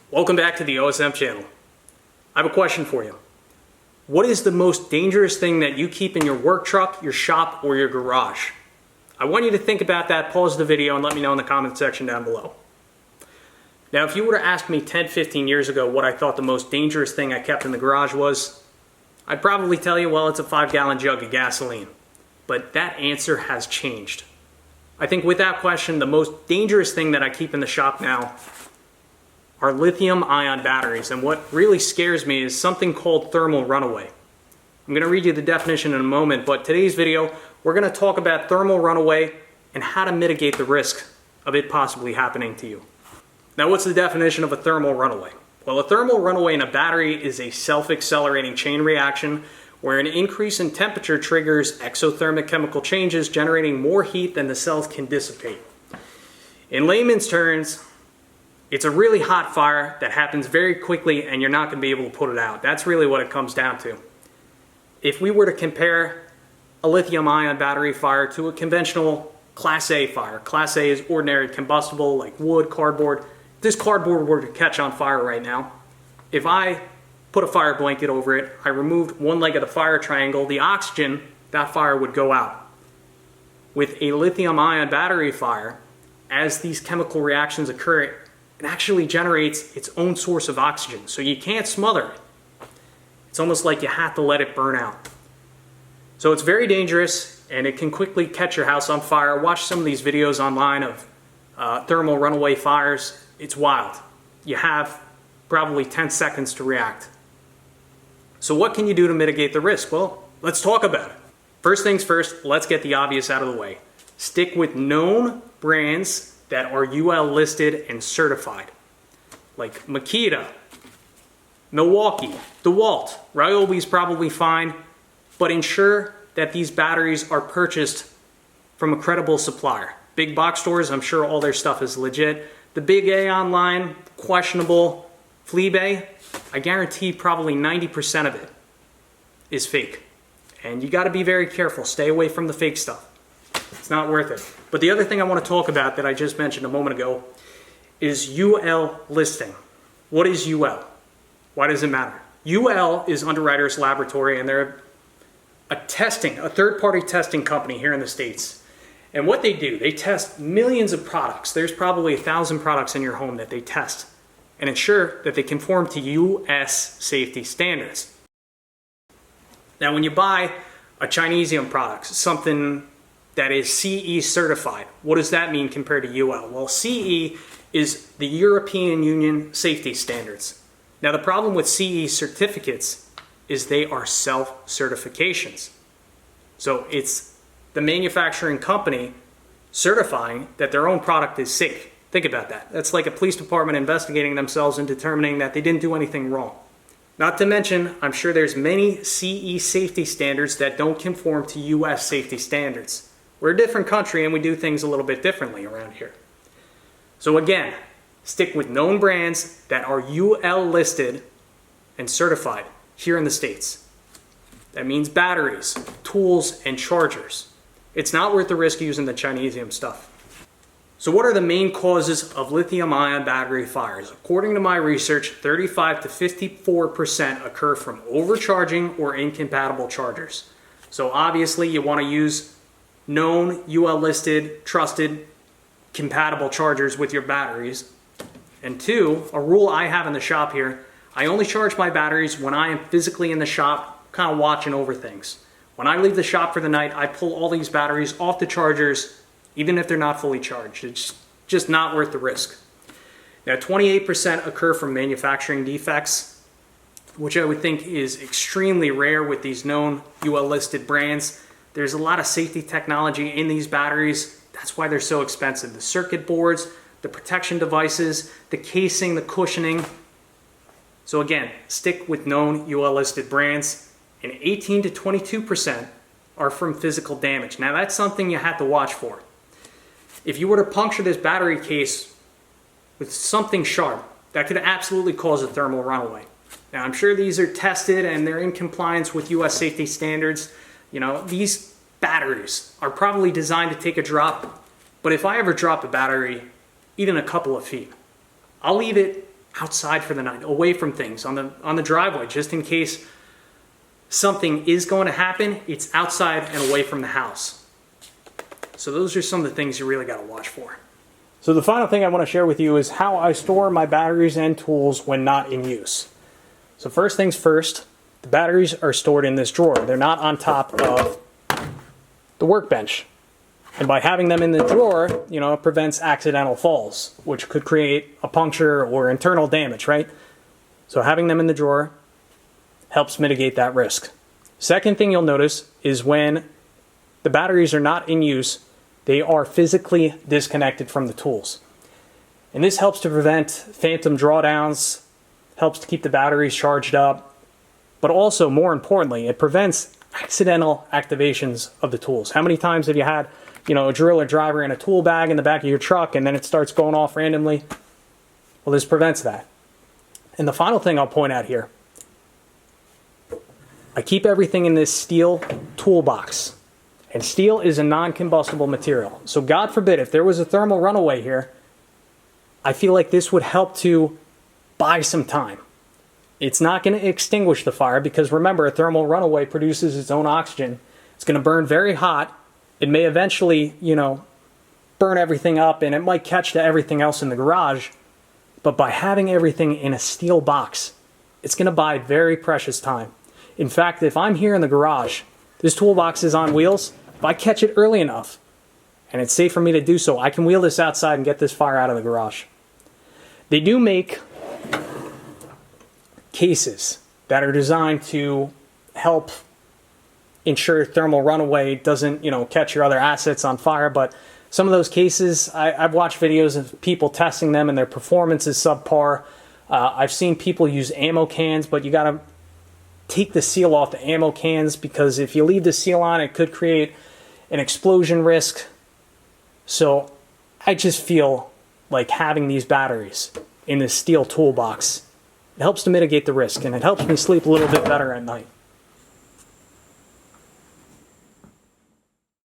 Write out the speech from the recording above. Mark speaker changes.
Speaker 1: Welcome back to the OSM channel. I have a question for you. What is the most dangerous thing that you keep in your work truck, your shop, or your garage? I want you to think about that, pause the video, and let me know in the comment section down below. Now, if you were to ask me 10, 15 years ago what I thought the most dangerous thing I kept in the garage was, I'd probably tell you, well, it's a 5-gallon jug of gasoline. But that answer has changed. I think without question, the most dangerous thing that I keep in the shop now are lithium-ion batteries. And what really scares me is something called thermal runaway. I'm going to read you the definition in a moment, but today's video, we're going to talk about thermal runaway and how to mitigate the risk of it possibly happening to you. Now, what's the definition of a thermal runaway? Well, a thermal runaway in a battery is a self-accelerating chain reaction where an increase in temperature triggers exothermic chemical changes, generating more heat than the cells can dissipate. In layman's terms, it's a really hot fire that happens very quickly and you're not going to be able to put it out. That's really what it comes down to. If we were to compare a lithium-ion battery fire to a conventional Class A fire, Class A is ordinary combustible like wood, cardboard. If this cardboard were to catch on fire right now, if I put a fire blanket over it, I removed one leg of the fire triangle, the oxygen, that fire would go out. With a lithium-ion battery fire, as these chemical reactions occur, it actually generates its own source of oxygen, so you can't smother it. It's almost like you have to let it burn out. So it's very dangerous, and it can quickly catch your house on fire. Watch some of these videos online of thermal runaway fires. It's wild. You have probably 10 seconds to react. So what can you do to mitigate the risk? Well, let's talk about it. First things first, let's get the obvious out of the way. Stick with known brands that are UL listed and certified, like Makita, Milwaukee, DeWalt. Ryobi's probably fine, but ensure that these batteries are purchased from a credible supplier. Big box stores, I'm sure all their stuff is legit. The big A online, questionable. Fleabay, I guarantee probably 90% of it is fake. And you got to be very careful. Stay away from the fake stuff. It's not worth it. But the other thing I want to talk about that I just mentioned a moment ago is UL listing. What is UL? Why does it matter? UL is Underwriters Laboratory, and they're a third-party testing company here in the States. And what they do, they test millions of products. There's probably 1,000 products in your home that they test and ensure that they conform to US safety standards. Now, when you buy a Chinesium product, something that is CE certified, what does that mean compared to UL? Well, CE is the European Union safety standards. Now, the problem with CE certificates is they are self-certifications. So it's the manufacturing company certifying that their own product is safe. Think about that. That's like a police department investigating themselves and determining that they didn't do anything wrong. Not to mention, I'm sure there's many CE safety standards that don't conform to US safety standards. We're a different country and we do things a little bit differently around here. So again, stick with known brands that are UL listed and certified here in the States. That means batteries, tools, and chargers. It's not worth the risk using the Chinesium stuff. So what are the main causes of lithium-ion battery fires? According to my research, 35 to 54% occur from overcharging or incompatible chargers. So obviously you want to use known, UL-listed, trusted, compatible chargers with your batteries. And two, a rule I have in the shop here, I only charge my batteries when I am physically in the shop, kind of watching over things. When I leave the shop for the night, I pull all these batteries off the chargers, even if they're not fully charged. It's just not worth the risk. Now, 28% occur from manufacturing defects, which I would think is extremely rare with these known UL-listed brands. There's a lot of safety technology in these batteries. That's why they're so expensive. The circuit boards, the protection devices, the casing, the cushioning. So again, stick with known UL-listed brands, and 18 to 22% are from physical damage. Now, that's something you have to watch for. If you were to puncture this battery case with something sharp, that could absolutely cause a thermal runaway. Now, I'm sure these are tested and they're in compliance with US safety standards. You know, these batteries are probably designed to take a drop, but if I ever drop a battery even a couple of feet, I'll leave it outside for the night, away from things, on the driveway, just in case something is going to happen. It's outside and away from the house. So those are some of the things you really got to watch for. So the final thing I want to share with you is how I store my batteries and tools when not in use. So first things first, the batteries are stored in this drawer. They're not on top of the workbench. And by having them in the drawer, you know, it prevents accidental falls, which could create a puncture or internal damage, right? So having them in the drawer helps mitigate that risk. Second thing you'll notice is when the batteries are not in use, they are physically disconnected from the tools. And this helps to prevent phantom drawdowns, helps to keep the batteries charged up, but also, more importantly, it prevents accidental activations of the tools. How many times have you had, you know, a drill or driver in a tool bag in the back of your truck and then it starts going off randomly? Well, this prevents that. And the final thing I'll point out here, I keep everything in this steel toolbox. And steel is a non-combustible material. So God forbid, if there was a thermal runaway here, I feel like this would help to buy some time. It's not going to extinguish the fire because remember, a thermal runaway produces its own oxygen. It's going to burn very hot. It may eventually, you know, burn everything up and it might catch to everything else in the garage. But by having everything in a steel box, it's going to buy very precious time. In fact, if I'm here in the garage, this toolbox is on wheels. If I catch it early enough, and it's safe for me to do so, I can wheel this outside and get this fire out of the garage. They do make cases that are designed to help ensure thermal runaway doesn't, you know, catch your other assets on fire. But some of those cases, I've watched videos of people testing them and their performance is subpar. I've seen people use ammo cans, but you got to take the seal off the ammo cans because if you leave the seal on, it could create an explosion risk. So I just feel like having these batteries in this steel toolbox, it helps to mitigate the risk and it helps me sleep a little bit better at night.